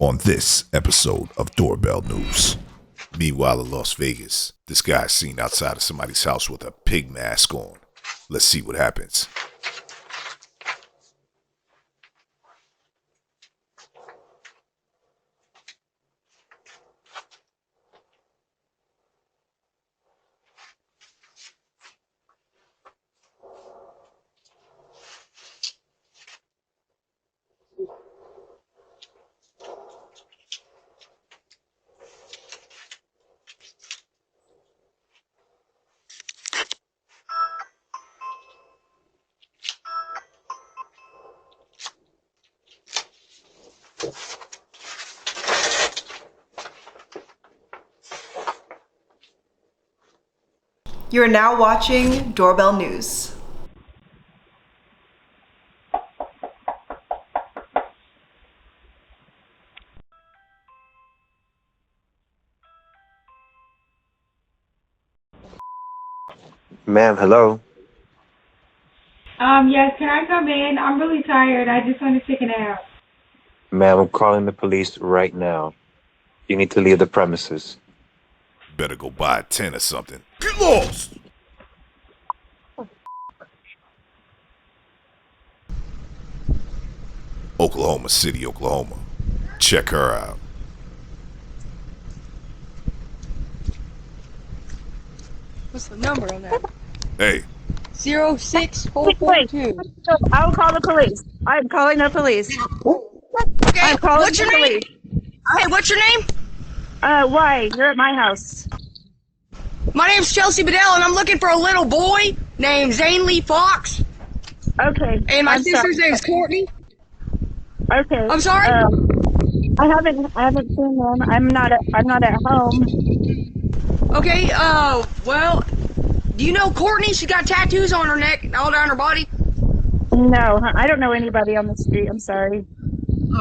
On this episode of Doorbell News. Meanwhile in Las Vegas, this guy is seen outside of somebody's house with a pig mask on. Let's see what happens. You are now watching Doorbell News. Ma'am, hello. Yes, can I come in? I'm really tired. I just want to take a nap. Ma'am, I'm calling the police right now. You need to leave the premises. Better go buy a tent or something. Get lost! Oklahoma City, Oklahoma. Check her out. What's the number on that? Hey, 06442. I will call the police. I'm calling the police. Okay, I'm calling what's your the name? police. Hey, what's your name? Why? You're at my house. My name's Chelsea Bethel, and I'm looking for a little boy named Zane Lee Fox. Okay. And my I'm sister's sorry. name's Courtney. Okay. I'm sorry? I haven't seen them. I'm not at home. Okay, well, do you know Courtney? She got tattoos on her neck and all down her body. No, I don't know anybody on the street. I'm sorry.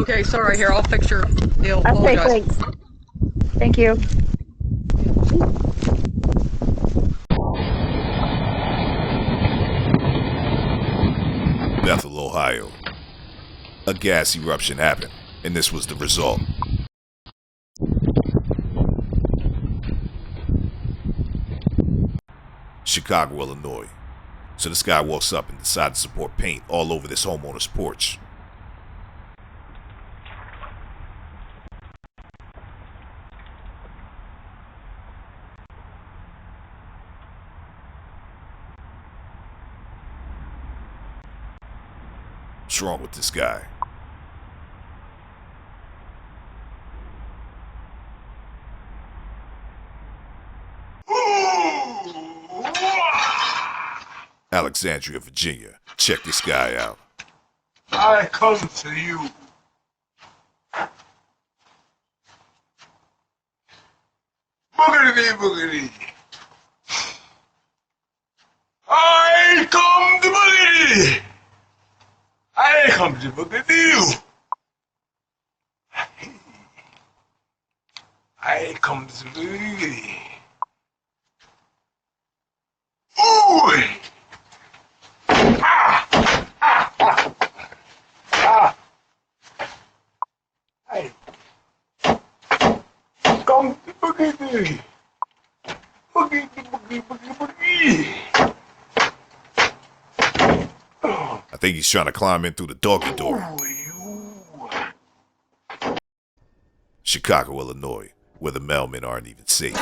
Okay, sorry. Here, I'll fix your deal. Okay, Apologize. thanks. Thank you. Bethel, Ohio. A gas eruption happened, and this was the result. Chicago, Illinois. So this guy walks up and decides to pour paint all over this homeowner's porch. What's wrong with this guy? Alexandria, Virginia. Check this guy out. I come to you. Boogity boogity. I come to boogity. I come to boogity you. I come to boogity. Ooh! Hey. Come to boogity. Boogity, boogie, boogie, boogie. I think he's trying to climb in through the doggy door. Chicago, Illinois, where the mailmen aren't even safe.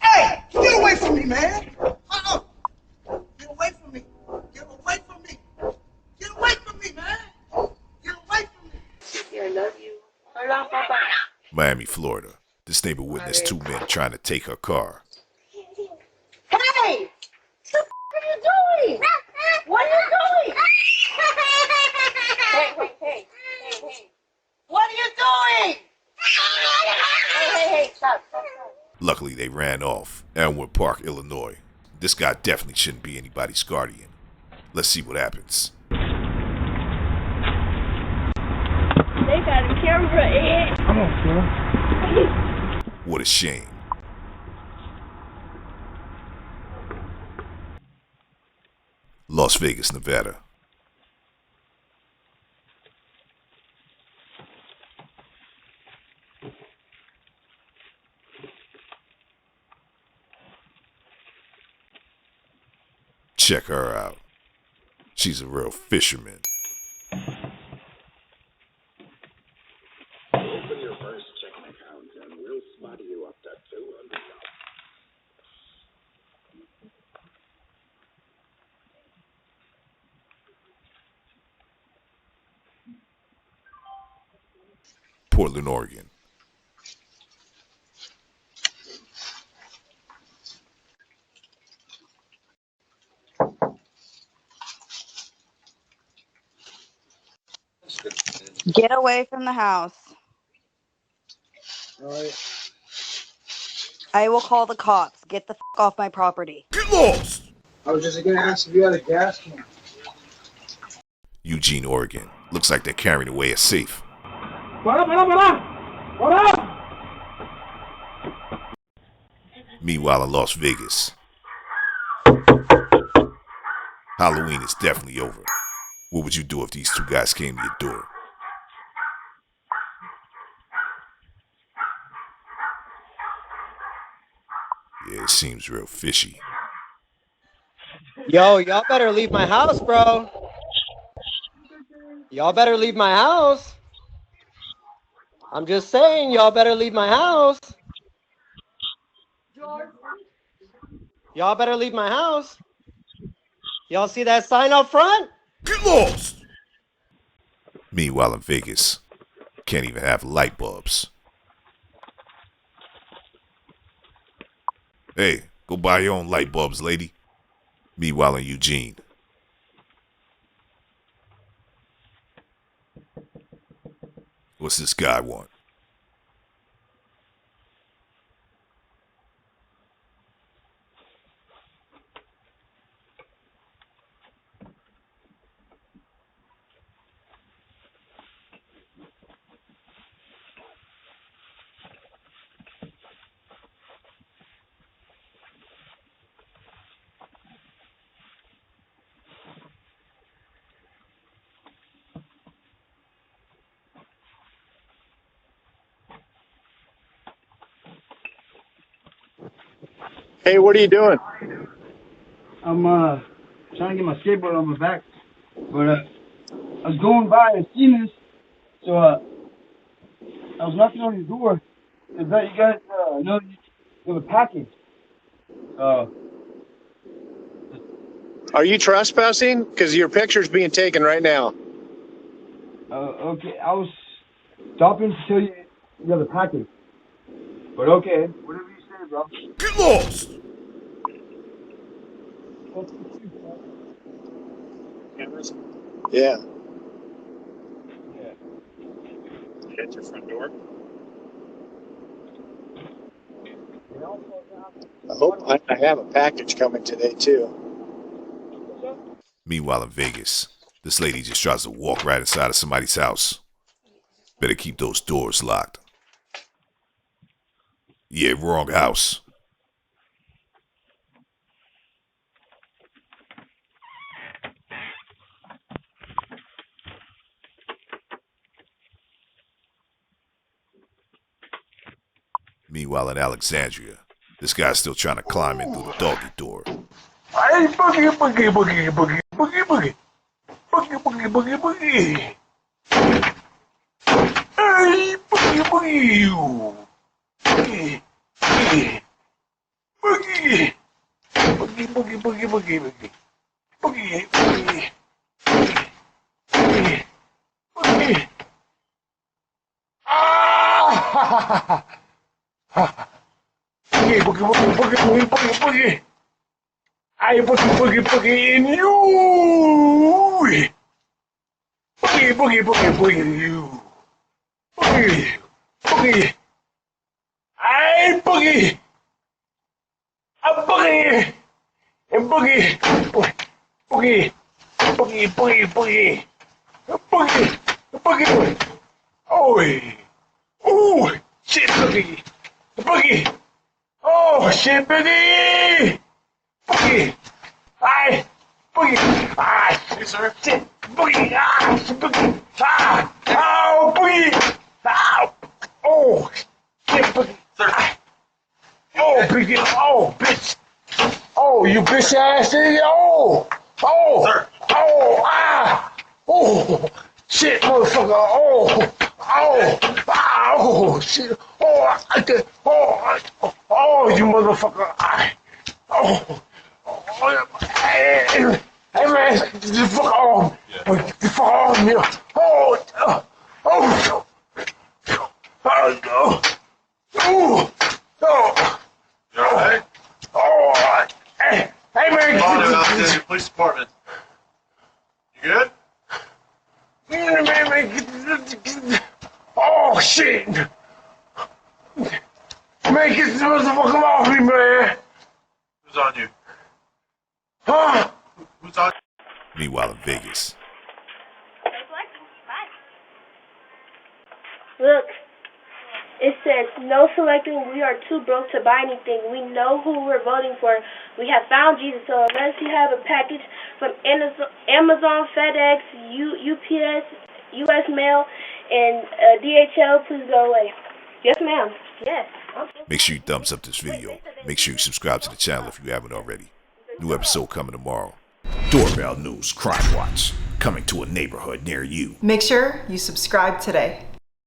Hey! Get away from me, man! Get away from me! Get away from me! Get away from me, man! Get away from me! I love you. Hola, Papa. Miami, Florida. This neighbor witnessed two men trying to take her car. Hey! What are you doing? What are you doing? Hey. What are you doing? Hey, stop. Luckily, they ran off. Elmwood Park, Illinois. This guy definitely shouldn't be anybody's guardian. Let's see what happens. They got a camera in. What a shame. Las Vegas, Nevada. Check her out. She's a real fisherman. Open your first checking account and we'll smart you up to $200. Portland, Oregon. Get away from the house. Alright. I will call the cops. Get the f off my property. Get lost! I was just gonna ask if you had a gas can. Eugene, Oregon. Looks like they're carrying away a safe. Meanwhile in Las Vegas. Halloween is definitely over. What would you do if these two guys came to your door? Yeah, it seems real fishy. Yo, y'all better leave my house, bro. Y'all better leave my house. I'm just saying, y'all better leave my house. Y'all better leave my house. Y'all see that sign up front? Get lost! Meanwhile in Vegas, can't even have light bulbs. Hey, go buy your own light bulbs, lady. Meanwhile in Eugene. What's this guy want? Hey, what are you doing? I'm trying to get my skateboard on my back, but I was going by and seen this, so I was knocking on your door. I bet you guys know you have a package. Are you trespassing? Because your picture's being taken right now. Okay, I was stopping to tell you you have a package, but okay, whatever you say, bro. Get lost! Yeah. Yeah. At your front door? I hope I have a package coming today, too. Meanwhile in Vegas, this lady just tries to walk right inside of somebody's house. Better keep those doors locked. Yeah, wrong house. Meanwhile in Alexandria, this guy's still trying to climb in through the doggy door. Hey, boogie, boogie, boogie, boogie, boogie, boogie. Boogie, boogie, boogie, boogie. Hey, boogie, boogie. Boogie, boogie. Boogie. Boogie, boogie, boogie, boogie, boogie. Boogie, boogie. Boogie, boogie. Ah! Ha ha ha ha. Boogie, boogie, boogie, boogie, boogie, boogie, boogie. I boogie, boogie, boogie in you. Boogie, boogie, boogie, boogie in you. Boogie, boogie. I boogie. A boogie. And boogie. Boogie. Boogie, boogie, boogie. A boogie. A boogie. Oh, oh, shit, boogie. The boogie. Oh, shit, boogie. Boogie. I Boogie. Ah, yes, sir. Shit. Boogie. Ah, boogie. Ah, oh, boogie. Ah, oh, shit, boogie. Sir. Oh, boogie. Oh, bitch. Oh, you bitch ass nigga. Oh, oh, sir. Oh, ah, oh, shit, motherfucker. Oh, oh, ah, oh, shit. Oh, I did. Oh, you motherfucker. Oh, hey, man, get the fuck off. Get the fuck off me. Oh, oh, you alright? Oh, hey, man, Get to the police department. You good? Man, oh, shit. Man, get this motherfucker off me, man. Who's on you? Huh? Who's on you? Meanwhile in Vegas. Look, it says, no selecting, we are too broke to buy anything. We know who we're voting for. We have found Jesus, so unless you have a package from Amazon, FedEx, UPS, US Mail, and DHL, please go away. Yes, ma'am. Yes. Make sure you thumbs up this video. Make sure you subscribe to the channel if you haven't already. New episode coming tomorrow. Doorbell News Crime Watch. Coming to a neighborhood near you. Make sure you subscribe today.